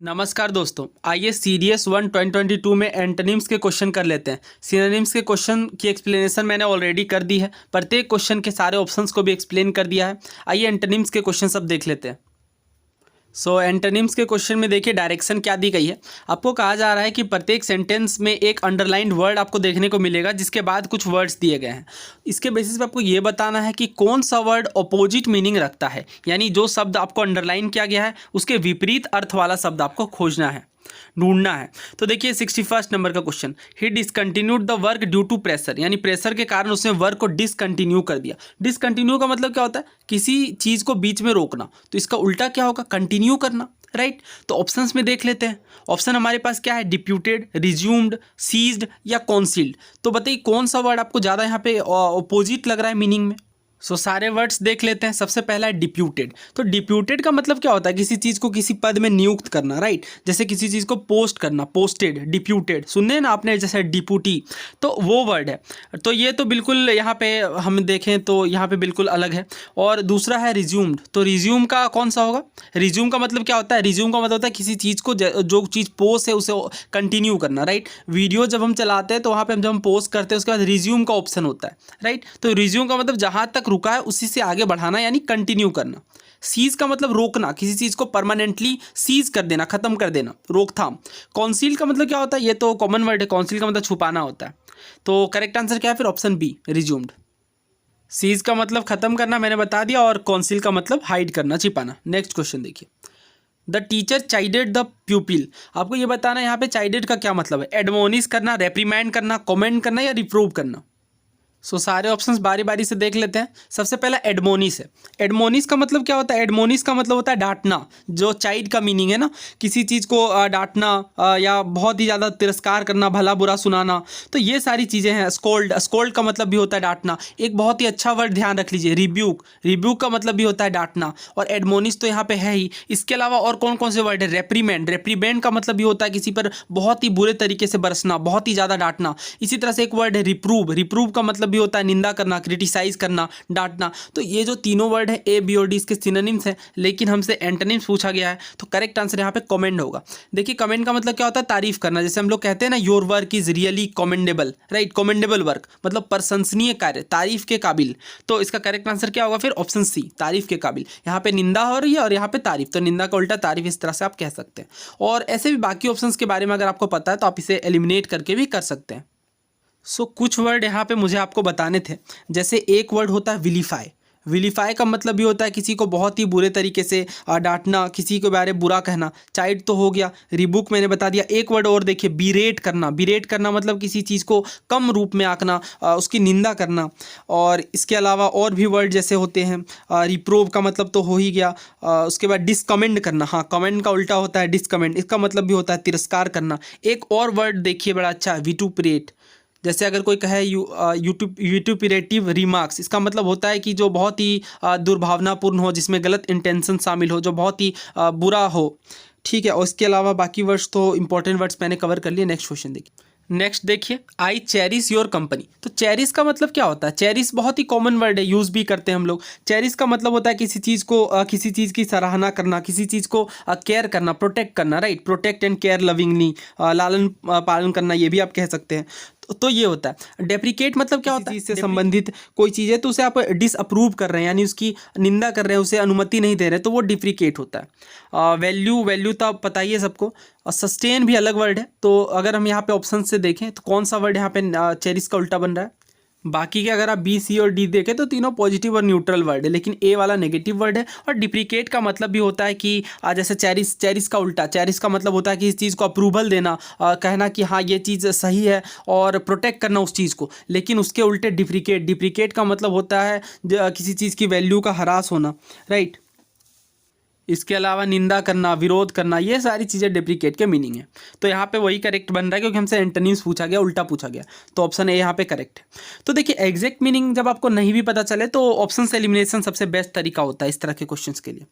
नमस्कार दोस्तों, आइए सीडीएस 1 2022 में एंटोनिम्स के क्वेश्चन कर लेते हैं। सिनोनिम्स के क्वेश्चन की एक्सप्लेनेशन मैंने ऑलरेडी कर दी है। प्रत्येक क्वेश्चन के सारे ऑप्शंस को भी एक्सप्लेन कर दिया है। आइए एंटोनिम्स के क्वेश्चन सब देख लेते हैं। एंटोनिम्स के क्वेश्चन में देखिए डायरेक्शन क्या दी गई है। आपको कहा जा रहा है कि प्रत्येक सेंटेंस में एक अंडरलाइंड वर्ड आपको देखने को मिलेगा जिसके बाद कुछ वर्ड्स दिए गए हैं। इसके बेसिस पे आपको ये बताना है कि कौन सा वर्ड अपोजिट मीनिंग रखता है, यानी जो शब्द आपको अंडरलाइन किया गया है उसके विपरीत अर्थ वाला शब्द आपको खोजना है, ढूंढना है। तो देखिए 61 नंबर का question, he discontinued the work due to pressure, यानी प्रेशर के कारण उसने वर्क को डिसकंटिन्यू कर दिया। डिसकंटिन्यू का मतलब क्या होता है? किसी चीज़ को बीच में रोकना। तो इसका उल्टा क्या होगा? कंटिन्यू करना, राइट। तो ऑप्शंस में देख लेते हैं। ऑप्शन हमारे पास क्या है? डिप्यूटेड, रिज्यूम्ड, सीज्ड या कॉन्सील्ड। तो बताइए कौन सा वर्ड आपको ज़्यादा यहाँ पे अपोजिट लग रहा है मीनिंग में। सारे वर्ड्स देख लेते हैं। सबसे पहला है डिप्यूटेड। तो डिप्यूटेड का मतलब क्या होता है? किसी चीज़ को किसी पद में नियुक्त करना, राइट। जैसे किसी चीज़ को पोस्ट करना, पोस्टेड, डिप्यूटेड, सुनने ना आपने, जैसे डिप्यूटी, तो वो वर्ड है। तो ये तो बिल्कुल यहाँ पे हम देखें तो यहाँ पे बिल्कुल अलग है। और दूसरा है रिज्यूम्ड। तो रिज्यूम का कौन सा होगा? रिज्यूम का मतलब क्या होता है? रिज्यूम का मतलब होता है किसी चीज़ को, जो चीज़ पोस्ट है उसे कंटिन्यू करना, राइट। वीडियो जब हम चलाते हैं तो वहाँ पे जब हम पोस्ट करते हैं उसके बाद रिज्यूम का ऑप्शन होता है, राइट। तो रिज्यूम का मतलब जहाँ तक रुका है उसी से आगे बढ़ाना, यानी कंटिन्यू करना। सीज का मतलब रोकना, किसी चीज़ को परमानेंटली सीज कर देना, खत्म कर देना, रोकथाम। कॉन्सील का मतलब क्या होता है? ये तो कॉमन वर्ड है। कॉन्सील का मतलब छुपाना होता है। तो करेक्ट आंसर क्या है फिर? Option B, resumed. सीज का मतलब खत्म करना मैंने बता दिया, और कॉन्सील का मतलब हाइड करना, छिपाना। नेक्स्ट क्वेश्चन देखिए, द टीचर चाइडेड द प्यूपिल। आपको ये बताना है यहाँ पे चाइडेड का क्या मतलब है। एडमोनिश करना, रेप्रीमैंड करना, कमेंट करना या रिप्रूव करना। सारे ऑप्शंस बारी बारी से देख लेते हैं। सबसे पहला एडमोनिस है। एडमोनिस का मतलब क्या होता है? एडमोनिस का मतलब होता है डांटना, जो चाइल्ड का मीनिंग है ना, किसी चीज़ को डांटना या बहुत ही ज़्यादा तिरस्कार करना, भला बुरा सुनाना। तो ये सारी चीज़ें हैं। स्कोल्ड, स्कोल्ड का मतलब भी होता है डांटना। एक बहुत ही अच्छा वर्ड ध्यान रख लीजिए, रिब्यूक। रिब्यूक का मतलब भी होता है डांटना, और एडमोनिस तो यहाँ पे है ही। इसके अलावा और कौन कौन से वर्ड है? रेप्रीमेंड। रेप्रीमेंड का मतलब भी होता है किसी पर बहुत ही बुरे तरीके से बरसना, बहुत ही ज़्यादा डांटना। इसी तरह से एक वर्ड है रिप्रूव। रिप्रूव का मतलब भी होता है निंदा करना, क्रिटिसाइज करना, डांटना। तो ये जो तीनों वर्ड है ए, बी और डी, इसके सिनोनिम्स हैं, लेकिन हमसे एंटोनिम्स पूछा गया है। तो करेक्ट आंसर यहाँ पे कमेंड होगा। देखिए कमेंट का मतलब क्या होता है? तारीफ करना। जैसे हम लोग कहते हैं ना, your work is really commendable, right. Commendable work मतलब प्रशंसनीय कार्य, तारीफ के काबिल। तो इसका करेक्ट आंसर क्या होगा फिर? ऑप्शन सी, तारीफ के काबिल। यहाँ पे निंदा हो रही है और यहाँ पे तारीफ, तो निंदा का उल्टा तारीफ, इस तरह से आप कह सकते हैं। और ऐसे भी बाकी ऑप्शंस के बारे में अगर आपको पता है तो आप इसे एलिमिनेट करके भी कर सकते हैं। कुछ वर्ड यहाँ पे मुझे आपको बताने थे। जैसे एक वर्ड होता है विलीफाई। विलीफाई का मतलब भी होता है किसी को बहुत ही बुरे तरीके से डांटना, किसी के बारे में बुरा कहना। चाइल्ड तो हो गया, रिबुक मैंने बता दिया। एक वर्ड और देखिए, बिरेट करना। बिरेट करना मतलब किसी चीज़ को कम रूप में आंकना, उसकी निंदा करना। और इसके अलावा और भी वर्ड जैसे होते हैं, रिप्रोव का मतलब तो हो ही गया। उसके बाद डिसकमेंड करना। हाँ, कमेंड का उल्टा होता है डिसकमेंड, इसका मतलब भी होता है तिरस्कार करना। एक और वर्ड देखिए बड़ा अच्छा, विटुपरेट। जैसे अगर कोई कहे यूट्यूपरेटिव रिमार्क्स, इसका मतलब होता है कि जो बहुत ही दुर्भावनापूर्ण हो, जिसमें गलत इंटेंशन शामिल हो, जो बहुत ही बुरा हो, ठीक है। और इसके अलावा बाकी वर्ड्स तो इंपॉर्टेंट वर्ड्स मैंने कवर कर लिए। नेक्स्ट क्वेश्चन देखिए। नेक्स्ट देखिए, आई चेरिश योर कंपनी। तो चेरिश का मतलब क्या होता है? चेरिश बहुत ही कॉमन वर्ड है, यूज़ भी करते हैं हम लोग। चेरिश का मतलब होता है किसी चीज़ को, किसी चीज़ की सराहना करना, किसी चीज़ को केयर करना, प्रोटेक्ट करना, right. Protect and care lovingly, लालन पालन करना, ये भी आप कह सकते हैं। तो ये होता है। डेप्रिकेट मतलब क्या होता है? चीज़ से संबंधित कोई चीज़ है तो उसे आप डिसअप्रूव कर रहे हैं, यानी उसकी निंदा कर रहे हैं, उसे अनुमति नहीं दे रहे, तो वो डिप्रिकेट होता है। वैल्यू, वैल्यू तो आप पता ही है सबको। और सस्टेन भी अलग वर्ड है। तो अगर हम यहाँ पे ऑप्शन से देखें तो कौन सा वर्ड यहाँ पे चेरिश का उल्टा बन रहा है? बाकी के अगर आप बी, सी और डी देखें तो तीनों पॉजिटिव और न्यूट्रल वर्ड है, लेकिन ए वाला नेगेटिव वर्ड है। और डिप्रिकेट का मतलब भी होता है कि जैसे चेरिश, चेरिश का उल्टा, चेरिश का मतलब होता है कि इस चीज़ को अप्रूवल देना, कहना कि हाँ ये चीज़ सही है, और प्रोटेक्ट करना उस चीज़ को। लेकिन उसके उल्टे डिप्रिकेट, डिप्रिकेट का मतलब होता है किसी चीज़ की वैल्यू का ह्रास होना, राइट। इसके अलावा निंदा करना, विरोध करना, ये सारी चीज़ें डेप्रिकेट के मीनिंग है। तो यहाँ पे वही करेक्ट बन रहा है, क्योंकि हमसे एंटोनिम्स पूछा गया, उल्टा पूछा गया। तो ऑप्शन ए यहाँ पे करेक्ट है। तो देखिए एग्जैक्ट मीनिंग जब आपको नहीं भी पता चले तो ऑप्शन से एलिमिनेशन सबसे बेस्ट तरीका होता है इस तरह के क्वेश्चंस के लिए।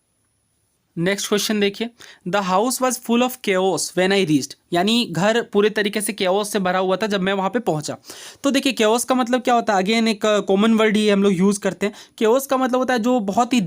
नेक्स्ट क्वेश्चन देखिए, the house was full of chaos when I reached, यानी घर पूरे तरीके से केओस से भरा हुआ था जब मैं वहाँ पे पहुँचा। तो देखिए केओस का मतलब क्या होता है, अगेन एक कॉमन वर्ड ही हम लोग यूज़ करते हैं। केओस का मतलब होता है जो बहुत ही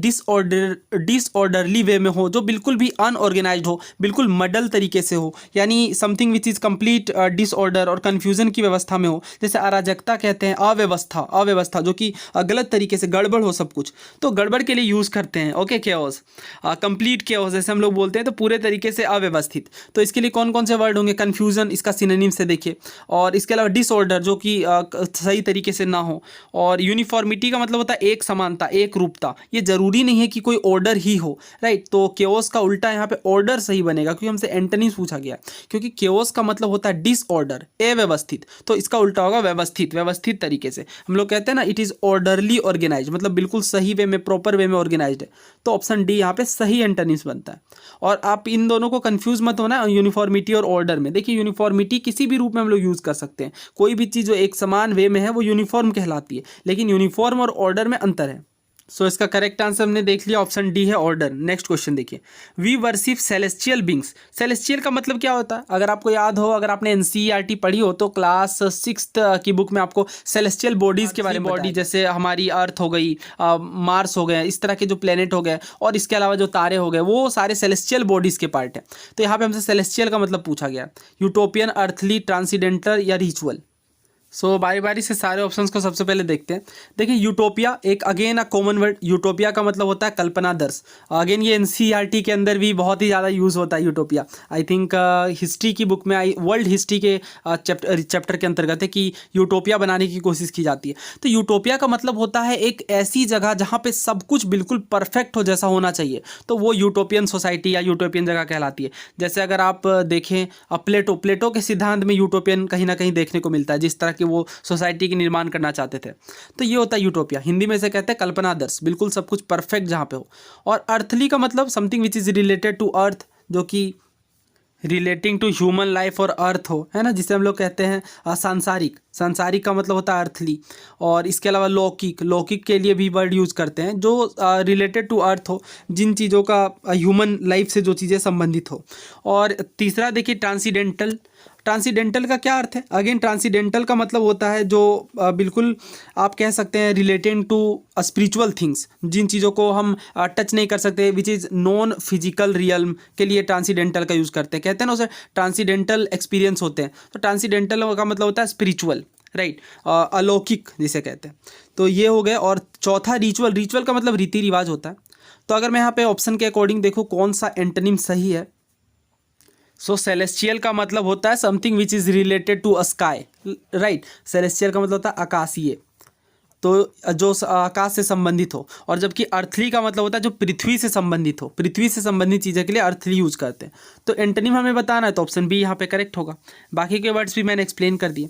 डिसऑर्डरली वे में हो, जो बिल्कुल भी अनऑर्गेनाइज्ड हो, बिल्कुल मडल तरीके से हो, यानी something which is complete disorder और कन्फ्यूजन की व्यवस्था में हो। जैसे अराजकता कहते हैं, अव्यवस्था जो कि गलत तरीके से गड़बड़ हो सब कुछ, तो गड़बड़ के लिए यूज़ करते हैं। ओके, केओस, कंप्लीट केओस जैसे हम लोग बोलते हैं, तो पूरे तरीके से अव्यवस्थित। तो इसके लिए कौन कौन से वर्ड होंगे, कन्फ्यूजन इसका सिनोनिम से देखिए, और इसके अलावा डिसऑर्डर जो कि सही तरीके से ना हो, और यूनिफॉर्मिटी का मतलब होता है एक समानता, एक रूपता। ये जरूरी नहीं है कि कोई ऑर्डर ही हो, राइट। तो केओस का उल्टा यहाँ पे ऑर्डर सही बनेगा, क्योंकि हमसे एंटोनिम्स पूछा गया है। क्योंकि केओस का मतलब होता है डिसऑर्डर, अव्यवस्थित, तो इसका उल्टा होगा व्यवस्थित, व्यवस्थित तरीके से। हम लोग कहते हैं ना, इट इज़ ऑर्डरली ऑर्गेनाइज, मतलब बिल्कुल सही वे में, प्रॉपर वे में ऑर्गेनाइज्ड है। तो ऑप्शन डी यहाँ पे सही एंटोनिम्स बनता है। और आप इन दोनों को कंफ्यूज मत होना यूनिफॉर्मिटी और ऑर्डर में। देखिए यूनिफॉर्मिटी किसी भी रूप में हम लोग यूज़ कर सकते हैं, कोई भी चीज़ जो एक समान वे में है वो यूनिफॉर्म कहलाती है, लेकिन यूनिफॉर्म और ऑर्डर में अंतर है। सो इसका करेक्ट आंसर हमने देख लिया, ऑप्शन डी है ऑर्डर। नेक्स्ट क्वेश्चन देखिए, we worship celestial beings. Celestial का मतलब क्या होता है, अगर आपको याद हो, अगर आपने एनसीईआरटी पढ़ी हो तो क्लास 6 की बुक में आपको सेलेस्टियल बॉडीज़ के बारे में, बॉडी जैसे हमारी अर्थ हो गई, मार्स हो गए, इस तरह के जो प्लेनेट हो गए, और इसके अलावा जो तारे हो गए, वो सारे सेलेस्टियल बॉडीज़ के पार्ट हैं। तो यहाँ पे हमसे सेलेस्टियल का मतलब पूछा गया, यूटोपियन, अर्थली, ट्रांसीडेंटल या रिचुअल। सो बारी बारी से सारे ऑप्शंस को सबसे पहले देखते हैं। देखिए यूटोपिया एक again a common word, utopia का मतलब होता है कल्पनादर्श। अगेन ये एनसीईआरटी के अंदर भी बहुत ही ज़्यादा यूज़ होता है यूटोपिया। आई थिंक हिस्ट्री की बुक में आई, वर्ल्ड हिस्ट्री के चैप्टर के अंतर्गत है कि यूटोपिया बनाने की कोशिश की जाती है। तो यूटोपिया का मतलब होता है एक ऐसी जगह जहाँ पे सब कुछ बिल्कुल परफेक्ट हो, जैसा होना चाहिए, तो वो यूटोपियन सोसाइटी या यूटोपियन जगह कहलाती है। जैसे अगर आप देखें प्लेटो के सिद्धांत में यूटोपियन कहीं ना कहीं देखने को मिलता है, जिस तरह कि वो सोसाइटी की निर्माण करना चाहते थे। तो ये होता है यूटोपिया, हिंदी में से कहते हैं कल्पनादर्श, बिल्कुल सब कुछ परफेक्ट जहाँ पे हो। और अर्थली का मतलब something which is related to earth, जो कि रिलेटिंग टू ह्यूमन लाइफ और अर्थ हो, है ना, जिसे हम लोग कहते हैं सांसारिक। सांसारिक का मतलब होता है अर्थली। और इसके अलावा लौकिक के लिए भी वर्ड यूज़ करते हैं, जो रिलेटेड टू अर्थ हो, जिन चीज़ों का ह्यूमन लाइफ से जो चीज़ें संबंधित हो। और तीसरा देखिए ट्रांसीडेंटल। ट्रांसीडेंटल का क्या अर्थ है, अगेन ट्रांसीडेंटल का मतलब होता है जो बिल्कुल आप कह सकते हैं रिलेटेड टू स्पिरिचुअल थिंग्स, जिन चीज़ों को हम टच नहीं कर सकते, which is non physical realm, के लिए ट्रांसीडेंटल का यूज़ करते हैं। कहते हैं ना उसे ट्रांसीडेंटल एक्सपीरियंस होते हैं। तो ट्रांसीडेंटल का मतलब होता है स्पिरिचुअल, राइट, अलौकिक जिसे कहते हैं। तो ये हो गए। और चौथा रिचुअल। रिचुअल का मतलब रीति रिवाज होता है। तो अगर मैं यहाँ पे ऑप्शन के अकॉर्डिंग देखूँ कौन सा एंटोनिम सही है, सो सेलेस्टियल का मतलब होता है something which is related to a sky, right. Celestial का मतलब होता है आकाशीय, तो जो आकाश से संबंधित हो। और जबकि अर्थली का मतलब होता है जो पृथ्वी से संबंधित हो, पृथ्वी से संबंधित चीज़ें के लिए अर्थली यूज करते हैं। तो एंटोनिम हमें बताना है, तो ऑप्शन बी यहाँ पे करेक्ट होगा। बाकी के वर्ड्स भी मैंने एक्सप्लेन कर दिए।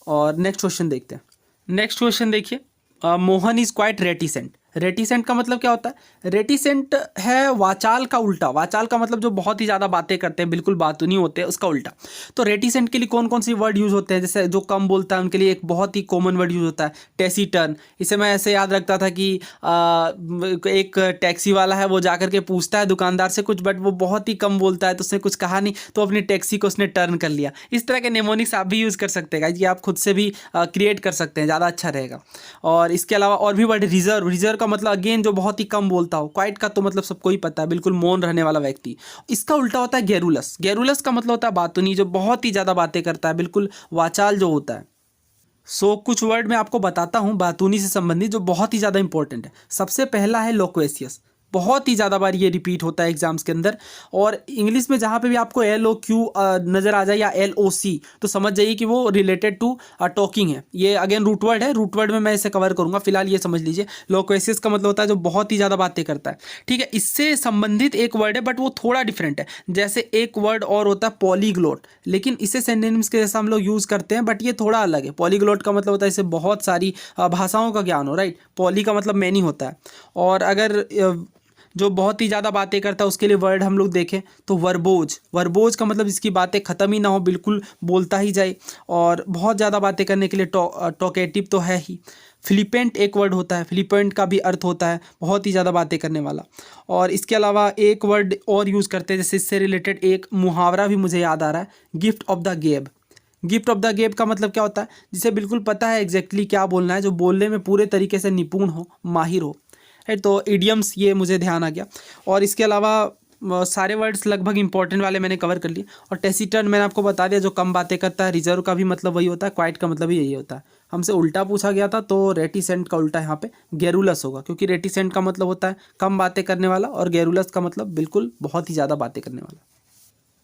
और नेक्स्ट क्वेश्चन देखते हैं। नेक्स्ट क्वेश्चन देखिए, Mohan is quite reticent. Reticent का मतलब क्या होता है, रेटिसेंट है वाचाल का उल्टा। वाचाल का मतलब जो बहुत ही ज़्यादा बातें करते हैं, बिल्कुल बातूनी होते हैं, उसका उल्टा। तो रेटिसेंट के लिए कौन कौन सी वर्ड यूज़ होते हैं, जैसे जो कम बोलता है उनके लिए एक बहुत ही कॉमन वर्ड यूज़ होता है टेसिटर्न। इसे मैं ऐसे याद रखता था कि एक टैक्सी वाला है, वो जाकर के पूछता है दुकानदार से कुछ, बट वो बहुत ही कम बोलता है, तो उसने कुछ कहा नहीं, तो अपनी टैक्सी को उसने टर्न कर लिया। इस तरह के नेमोनिक्स आप भी यूज़ कर सकते हैं, ये आप खुद से भी क्रिएट कर सकते हैं, ज़्यादा अच्छा रहेगा। और इसके अलावा और भी वर्ड, रिजर्व का मतलब अगेन जो बहुत ही कम बोलता हो। क्वाइट का तो मतलब सबको ही पता है, बिल्कुल मौन रहने वाला व्यक्ति। इसका उल्टा होता है गैरुलस। गैरुलस का मतलब होता है बातूनी, जो बहुत ही ज़्यादा बातें करता है, बिल्कुल वाचाल जो होता है। सो कुछ वर्ड मैं आपको बताता हूँ बातूनी से संबंधित, जो बहुत ही ज़्यादा इंपॉर्टेंट है। सबसे पहला है लोक्वेसियस, बहुत ही ज़्यादा बार ये रिपीट होता है एग्जाम्स के अंदर। और इंग्लिश में जहाँ पे भी आपको LOQ नज़र आ जाए या LOC, तो समझ जाइए कि वो रिलेटेड टू टॉकिंग है। ये अगेन रूट वर्ड है, रूट वर्ड में मैं इसे कवर करूँगा, फिलहाल ये समझ लीजिए। लोक्वेसियस का मतलब होता है जो बहुत ही ज़्यादा बातें करता है, ठीक है। इससे संबंधित एक वर्ड है, बट वो थोड़ा डिफरेंट है। जैसे एक वर्ड और होता है पॉलीग्लोट, लेकिन इसे सिनोनिम्स के जैसा हम लोग यूज़ करते हैं, बट ये थोड़ा अलग है। पॉलीग्लोट का मतलब होता है इसे बहुत सारी भाषाओं का ज्ञान हो, राइट। पॉली का मतलब मैनी होता है। और अगर जो बहुत ही ज़्यादा बातें करता है उसके लिए वर्ड हम लोग देखें तो वर्बोज। वर्बोज का मतलब इसकी बातें ख़त्म ही ना हो, बिल्कुल बोलता ही जाए। और बहुत ज़्यादा बातें करने के लिए टॉकेटिव तो है ही। फ्लिपेंट एक वर्ड होता है, फ्लिपेंट का भी अर्थ होता है बहुत ही ज़्यादा बातें करने वाला। और इसके अलावा एक वर्ड और यूज़ करते हैं, जैसे इससे रिलेटेड एक मुहावरा भी मुझे याद आ रहा है, गिफ्ट ऑफ द गैब। गिफ्ट ऑफ द गैब का मतलब क्या होता है, जिसे बिल्कुल पता है एग्जैक्टली क्या बोलना है, जो बोलने में पूरे तरीके से निपुण हो, माहिर हो, है। तो इडियम्स ये मुझे ध्यान आ गया। और इसके अलावा सारे वर्ड्स लगभग इंपॉर्टेंट वाले मैंने कवर कर लिए। और टेसिटर्न मैंने आपको बता दिया, जो कम बातें करता है। रिजर्व का भी मतलब वही होता है, क्वाइट का मतलब भी यही होता है। हमसे उल्टा पूछा गया था तो रेटिसेंट का उल्टा यहाँ पे गैरुलस होगा, क्योंकि रेटिसेंट का मतलब होता है कम बातें करने वाला और गैरुलस का मतलब बिल्कुल बहुत ही ज़्यादा बातें करने वाला।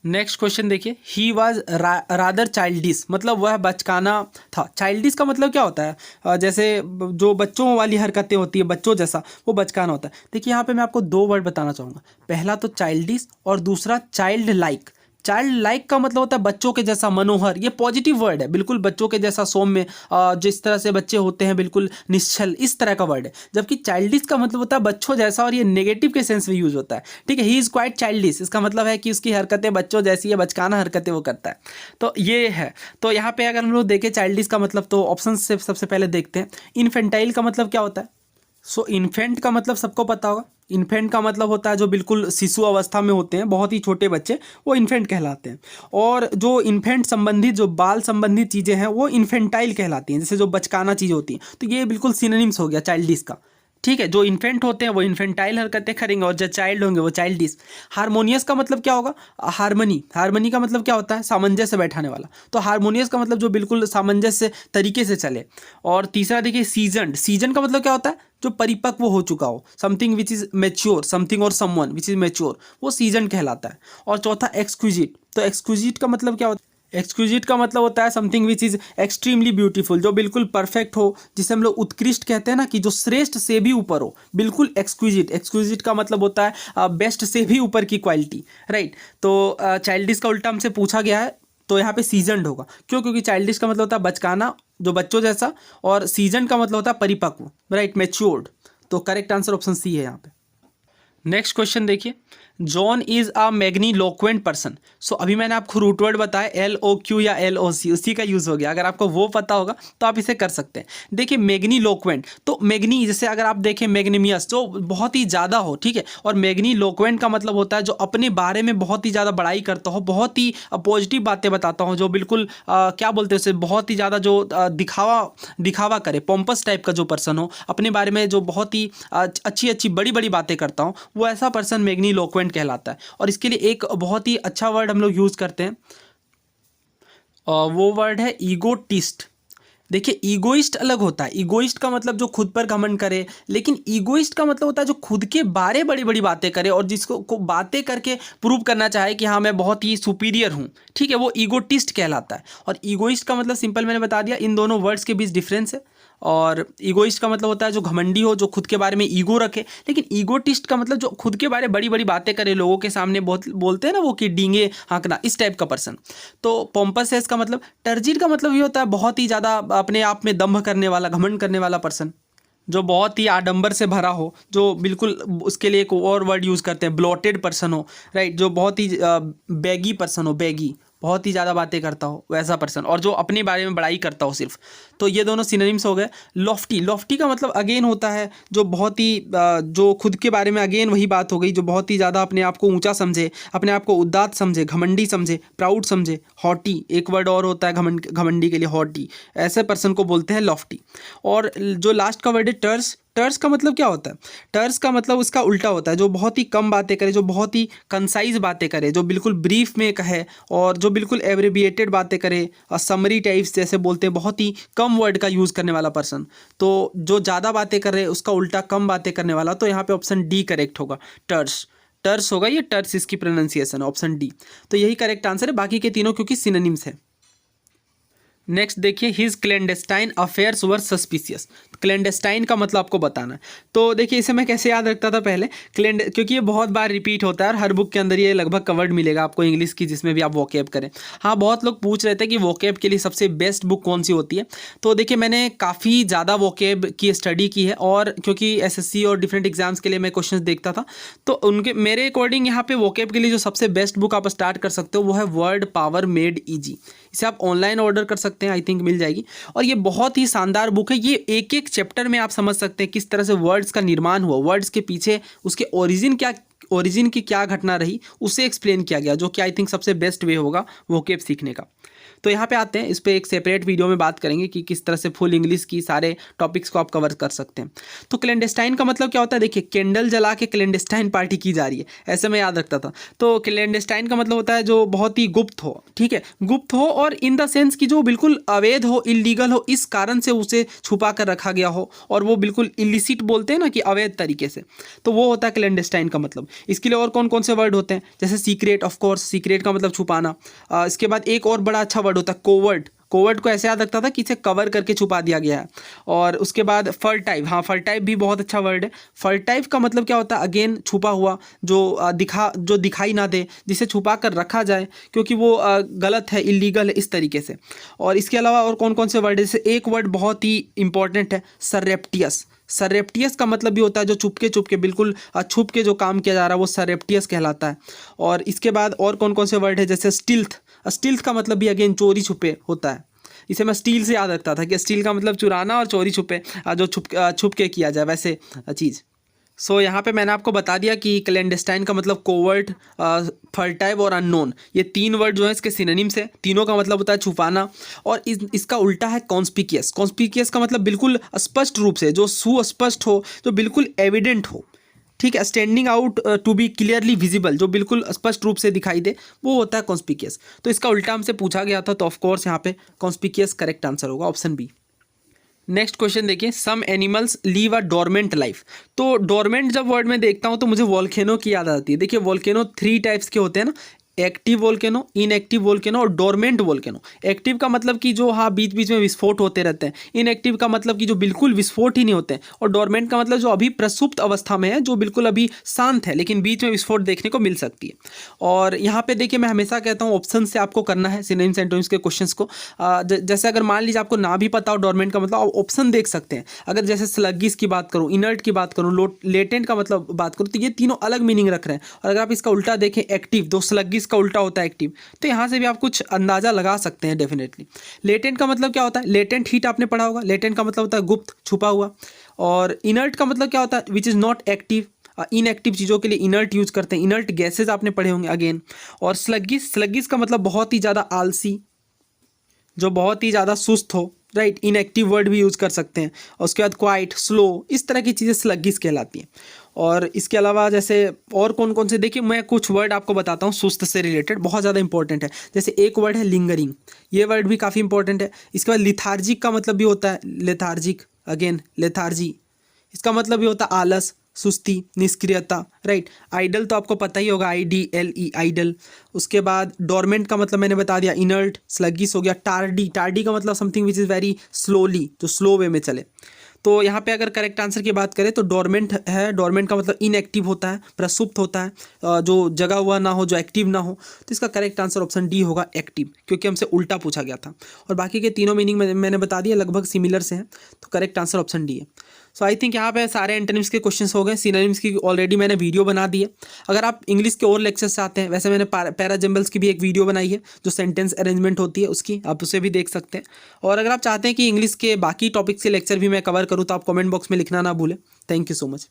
नेक्स्ट क्वेश्चन देखिए, ही वॉज रादर चाइल्डिश, मतलब वह बचकाना था। चाइल्डिश का मतलब क्या होता है, जैसे जो बच्चों वाली हरकतें होती है, बच्चों जैसा, वो बचकाना होता है। देखिए यहाँ पे मैं आपको दो वर्ड बताना चाहूँगा, पहला तो चाइल्डिश और दूसरा चाइल्ड लाइक। चाइल्ड लाइक का मतलब होता है बच्चों के जैसा, मनोहर, ये पॉजिटिव वर्ड है, बिल्कुल बच्चों के जैसा, सौम्य, जिस तरह से बच्चे होते हैं बिल्कुल निश्चल, इस तरह का वर्ड है। जबकि चाइल्डिश का मतलब होता है बच्चों जैसा, और ये नेगेटिव के सेंस में यूज होता है। ठीक है, ही इज़ क्वाइट चाइल्डिश, इसका मतलब है कि उसकी हरकतें बच्चों जैसी है, बचकाना हरकतें वो करता है। तो ये है। तो यहाँ पे अगर हम लोग देखें चाइल्डिश का मतलब, तो ऑप्शन से सबसे पहले देखते हैं। इनफेंटाइल का मतलब क्या होता है। सो इन्फेंट का मतलब सबको पता होगा। इन्फेंट का मतलब होता है जो बिल्कुल शिशु अवस्था में होते हैं, बहुत ही छोटे बच्चे, वो इन्फेंट कहलाते हैं। और जो इन्फेंट संबंधित, जो बाल संबंधित चीज़ें हैं, वो इन्फेंटाइल कहलाती हैं, जैसे जो बचकाना चीज़ होती हैं। तो ये बिल्कुल सिनोनिम्स हो गया चाइल्डिश का। ठीक है, जो इन्फेंट होते हैं वो इन्फेंटाइल हरकतें करेंगे, और जो चाइल्ड होंगे वो चाइल्डिश। हारमोनियस का मतलब क्या होगा, हारमनी। हारमनी का मतलब क्या होता है, सामंजस्य बैठाने वाला। तो हारमोनियस का मतलब जो बिल्कुल सामंजस्य तरीके से चले। और तीसरा देखिए सीजन्ड। सीजन का मतलब क्या होता है, जो परिपक्व हो चुका हो, something which is mature, something और समवन विच इज मेच्योर, वो सीजन कहलाता है। और चौथा एक्सक्विजिट। तो एक्सक्विजिट का मतलब क्या होता है, एक्सक्विजिट का मतलब होता है something which is extremely beautiful, जो बिल्कुल परफेक्ट हो, जिसे हम लोग उत्कृष्ट कहते हैं ना, कि जो श्रेष्ठ से भी ऊपर हो, बिल्कुल एक्सक्विजिट। एक्सक्विजिट का मतलब होता है बेस्ट से भी ऊपर की क्वालिटी, राइट। तो चाइल्डिश का उल्टा हमसे पूछा गया है, तो यहाँ पे सीजनड होगा। क्यों, क्योंकि चाइल्डिश का मतलब होता है बचकाना, जो बच्चों जैसा, और सीजन का मतलब होता है परिपक्व, राइट, मैच्योर्ड। तो करेक्ट आंसर ऑप्शन सी है यहाँ पे। नेक्स्ट क्वेश्चन देखिए, जॉन इज अ मैग्नीलोक्वेंट पर्सन। सो अभी मैंने आपको रूट वर्ड बताया LOQ या LOC, उसी का यूज़ हो गया। अगर आपको वो पता होगा तो आप इसे कर सकते हैं। देखिए मैग्नीलोक्वेंट, तो मैग्नी, जैसे अगर आप देखें मैग्नीमियस, जो बहुत ही ज़्यादा हो, ठीक है। और मैग्नीलोक्वेंट का मतलब होता है जो अपने बारे में बहुत ही ज़्यादा बड़ाई करता हो, बहुत ही पॉजिटिव बातें बताता हो, जो बिल्कुल क्या बोलते हैं उसे, बहुत ही ज़्यादा जो दिखावा करे, पॉम्पस टाइप का जो पर्सन हो, अपने बारे में जो बहुत ही अच्छी अच्छी बड़ी बड़ी बातें करता हो, वो ऐसा पर्सन मैग्नीलोक्वेंट कहलाता है। और इसके लिए एक बहुत ही अच्छा वर्ड हम लोग यूज़ करते हैं, वो वर्ड है ईगोटिस्ट। देखिए ईगोइस्ट अलग होता है। ईगोइस्ट का मतलब जो खुद पर घमंड करे, लेकिन ईगोइस्ट का मतलब होता है जो खुद के बारे बड़ी बड़ी बातें करे, और जिसको को बातें करके प्रूव करना चाहे कि हाँ मैं बहुत ही सुपीरियर हूँ, ठीक है, वो ईगोटिस्ट कहलाता है। और ईगोइस्ट का मतलब सिंपल मैंने बता दिया, इन दोनों वर्ड्स के बीच डिफरेंस है। और ईगोइस्ट का मतलब होता है जो घमंडी हो, जो खुद के बारे में ईगो रखे। लेकिन ईगोटिस्ट का मतलब जो खुद के बारे बड़ी बड़ी बातें करे, लोगों के सामने बहुत बोलते हैं ना वो, कि डींगे हाँकना, इस टाइप का पर्सन। तो पोम्पस है इसका मतलब। टर्जिड का मतलब ये होता है बहुत ही ज़्यादा अपने आप में दम्भ करने वाला, घमंड करने वाला पर्सन, जो बहुत ही आडंबर से भरा हो, जो बिल्कुल, उसके लिए एक और वर्ड यूज़ करते हैं, ब्लोटेड पर्सन हो, राइट, जो बहुत ही बैगी पर्सन हो, बैगी, बहुत ही ज़्यादा बातें करता हो, वैसा पर्सन, और जो अपने बारे में बड़ाई करता हो सिर्फ। तो ये दोनों सिनोनिम्स हो गए। लॉफ्टी, लॉफ्टी का मतलब अगेन होता है जो बहुत ही जो खुद के बारे में, अगेन वही बात हो गई, जो बहुत ही ज़्यादा अपने आप को ऊंचा समझे, अपने आप को उदात्त समझे, घमंडी समझे, प्राउड समझे। हॉटी एक वर्ड और होता है घमंडी के लिए, हॉटी, ऐसे पर्सन को बोलते हैं लॉफ्टी। और जो लास्ट का वर्ड है टर्स। टर्स का मतलब क्या होता है, टर्स का मतलब उसका उल्टा होता है, जो बहुत ही कम बातें करे, जो बहुत ही कंसाइज बातें करे, जो बिल्कुल ब्रीफ में कहे, और जो बिल्कुल एब्रिविएटेड बातें करे, और समरी टाइप्स जैसे बोलते हैं, बहुत ही कम वर्ड का यूज़ करने वाला पर्सन। तो जो ज़्यादा बातें कर रहे हैं उसका उल्टा कम बातें करने वाला। तो यहाँ पे ऑप्शन डी करेक्ट होगा, टर्स। टर्स होगा, ये टर्स इसकी प्रोनाउंसिएशन है, ऑप्शन डी। तो यही करेक्ट आंसर है, बाकी के तीनों क्योंकि सिनोनिम्स है। नेक्स्ट देखिए, हिज क्लैंडेस्टाइन अफेयर्स वर सस्पिशियस। क्लैंडेस्टाइन का मतलब आपको बताना है। तो देखिए इसे मैं कैसे याद रखता था पहले, क्योंकि ये बहुत बार रिपीट होता है और हर बुक के अंदर ये लगभग कवर्ड मिलेगा आपको इंग्लिश की, जिसमें भी आप वोकैब करें। हाँ, बहुत लोग पूछ रहे थे कि वोकैब के लिए सबसे बेस्ट बुक कौन सी होती है। तो देखिए मैंने काफ़ी ज़्यादा वोकैब की स्टडी की है, और क्योंकि एसएससी और डिफरेंट एग्जाम्स के लिए मैं क्वेश्चन देखता था, तो उनके मेरे अकॉर्डिंग यहाँ पे वोकैब के लिए जो सबसे बेस्ट बुक आप स्टार्ट कर सकते हो वो है वर्ड पावर मेड ईजी। इसे आप ऑनलाइन ऑर्डर कर सकते हैं, आई थिंक मिल जाएगी। और ये बहुत ही शानदार बुक है। ये एक एक चैप्टर में आप समझ सकते हैं किस तरह से वर्ड्स का निर्माण हुआ, वर्ड्स के पीछे उसके ओरिजिन की क्या घटना रही, उसे एक्सप्लेन किया गया, जो कि आई थिंक सबसे बेस्ट वे होगा वोकैब सीखने का। तो यहाँ पे आते हैं, इस पर एक सेपरेट वीडियो में बात करेंगे कि किस तरह से फुल इंग्लिश की सारे टॉपिक्स को आप कवर कर सकते हैं। तो क्लैंडेस्टाइन का मतलब क्या होता है, देखिए कैंडल जला के क्लैंडेस्टाइन पार्टी की जा रही है, ऐसे मैं याद रखता था। तो क्लैंडेस्टाइन का मतलब होता है जो बहुत ही गुप्त हो, ठीक है, गुप्त हो, और इन द सेंस कि जो बिल्कुल अवैध हो, इलीगल हो, इस कारण से उसे छुपा कर रखा गया हो, और वो बिल्कुल इलिसिट बोलते हैं ना कि अवैध तरीके से, तो वो होता है क्लैंडेस्टाइन का मतलब। इसके लिए और कौन कौन से वर्ड होते हैं, जैसे सीक्रेट, ऑफ कोर्स सीक्रेट का मतलब छुपाना। इसके बाद एक और बड़ा अच्छा वर्ड होता है कोवर्ट। कोवर्ट को ऐसे याद रखता था कि इसे कवर करके छुपा दिया गया है। और उसके बाद फर्टाइव, हाँ फर्टाइव भी बहुत अच्छा वर्ड है। फर्टाइव का मतलब क्या होता है, अगेन छुपा हुआ, जो दिखाई ना दे, जिसे छुपा कर रखा जाए क्योंकि वो गलत है, इलीगल है, इस तरीके से। और इसके अलावा और कौन कौन से वर्ड है, जैसे एक वर्ड बहुत ही इंपॉर्टेंट है, सररेप्टियस। सररेप्टियस का मतलब भी होता है जो चुपके बिल्कुल छुप के जो काम किया जा रहा है, वो सररेप्टियस कहलाता है। और इसके बाद और कौन कौन से वर्ड है, जैसे स्टिल्थ। स्टिल्थ का मतलब भी अगेन चोरी छुपे होता है। इसे मैं स्टील से याद रखता था कि स्टील का मतलब चुराना, और चोरी छुपे जो छुप के किया जाए वैसे चीज़। सो यहाँ पे मैंने आपको बता दिया कि क्लैंडेस्टाइन का मतलब कोवर्ट, फर्टाइव और अननोन, ये तीन वर्ड जो है इसके सिनोनिम्स है। तीनों का मतलब होता है छुपाना। और इसका उल्टा है कॉन्स्पिकियस। कॉन्स्पिकियस का मतलब बिल्कुल स्पष्ट रूप से, जो सुस्पष्ट हो, जो बिल्कुल एविडेंट हो, ठीक है, standing out to be clearly visible, जो बिल्कुल स्पष्ट रूप से दिखाई दे, वो होता है कॉन्स्पिकियस। तो इसका उल्टा हमसे पूछा गया था, तो ऑफ कोर्स यहाँ पे कॉन्स्पिकियस करेक्ट आंसर होगा, ऑप्शन बी। नेक्स्ट क्वेश्चन देखिए, some animals live a dormant life. तो डोरमेंट जब वर्ड में देखता हूँ तो मुझे वोल्केनो की याद आती है। देखिए वोल्केनो 3 टाइप्स के होते हैं ना, एक्टिव वोल्केनो, इनएक्टिव वोल्केनो और डोरमेंट वोल्केनो। एक्टिव का मतलब कि जो हाँ बीच बीच में विस्फोट होते रहते हैं। इनएक्टिव का मतलब कि जो बिल्कुल विस्फोट ही नहीं होते हैं। और डोरमेंट का मतलब जो अभी प्रसुप्त अवस्था में है, जो बिल्कुल अभी शांत है, लेकिन बीच में विस्फोट देखने को मिल सकती है। और यहाँ पे देखिए मैं हमेशा कहता हूँ ऑप्शन से आपको करना है सिनोनिम्स एंटोनिम्स के क्वेश्चंस को। जैसे अगर मान लीजिए आपको ना भी पता हो डोरमेंट का मतलब, आप ऑप्शन देख सकते हैं। अगर जैसे स्लग्गिश की बात करूँ, इनर्ट की बात करूँ, लेटेंट का मतलब बात करूँ, तो ये तीनों अलग मीनिंग रख रहे हैं। और अगर आप इसका उल्टा देखें एक्टिव, तो स्लग्गिश का उल्टा होता है एक्टिव, तो यहाँ से भी आप कुछ अंदाजा लगा सकते हैं डेफिनेटली। लेटेंट का मतलब क्या होता है, लेटेंट हीट आपने पढ़ा होगा। लेटेंट का मतलब होता है गुप्त, छुपा हुआ। और इनर्ट का मतलब क्या होता है, which is not active. Inactive चीज़ों के लिए इनर्ट यूज करते हैं। इनर्ट गैसेज आपने पढ़े होंगे अगेन। और स्लग्गिश का मतलब बहुत ही ज़्यादा आलसी, जो बहुत ही ज़्यादा सुस्त हो, राइट। इनएक्टिव वर्ड भी यूज कर सकते हैं। और उसके बाद क्वाइट, स्लो, इस तरह की चीज़ें स्लग्गिश कहलाती हैं। और इसके अलावा जैसे और कौन कौन से, देखिए मैं कुछ वर्ड आपको बताता हूँ सुस्त से रिलेटेड, बहुत ज़्यादा इंपॉर्टेंट है। जैसे एक वर्ड है लिंगरिंग, ये वर्ड भी काफ़ी इंपॉर्टेंट है। इसके बाद लिथार्जिक का मतलब भी होता है लेथार्जिक, अगेन लेथार्जी, इसका मतलब भी होता है आलस, सुस्ती, निष्क्रियता, राइट। आइडल तो आपको पता ही होगा, IDLE, आइडल। उसके बाद डोरमेंट का मतलब मैंने बता दिया, इनर्ट, स्लगिश हो गया। टार्डी का मतलब something which is very slowly, जो स्लो वे में चले। तो यहाँ पे अगर करेक्ट आंसर की बात करें तो डोरमेंट है। डोरमेंट का मतलब इनएक्टिव होता है, प्रसुप्त होता है, जो जगा हुआ ना हो, जो एक्टिव ना हो। तो इसका करेक्ट आंसर ऑप्शन डी होगा, एक्टिव, क्योंकि हमसे उल्टा पूछा गया था। और बाकी के तीनों मीनिंग मैंने बता दिया, लगभग सिमिलर से हैं, तो करेक्ट आंसर ऑप्शन डी है। सो आई थिंक यहाँ पे सारे एंटोनिम्स के क्वेश्चंस हो गए। सिनोनिम्स की ऑलरेडी मैंने वीडियो बना दी है। अगर आप इंग्लिश के और लेक्चर्स चाहते हैं, वैसे मैंने पैराजम्बल्स की भी एक वीडियो बनाई है, जो सेंटेंस अरेंजमेंट होती है उसकी, आप उसे भी देख सकते हैं। और अगर आप चाहते हैं कि इंग्लिश के बाकी टॉपिक्स के लेक्चर भी मैं कवर करूँ, तो आप कमेंट बॉक्स में लिखना ना भूलें। Thank you so much.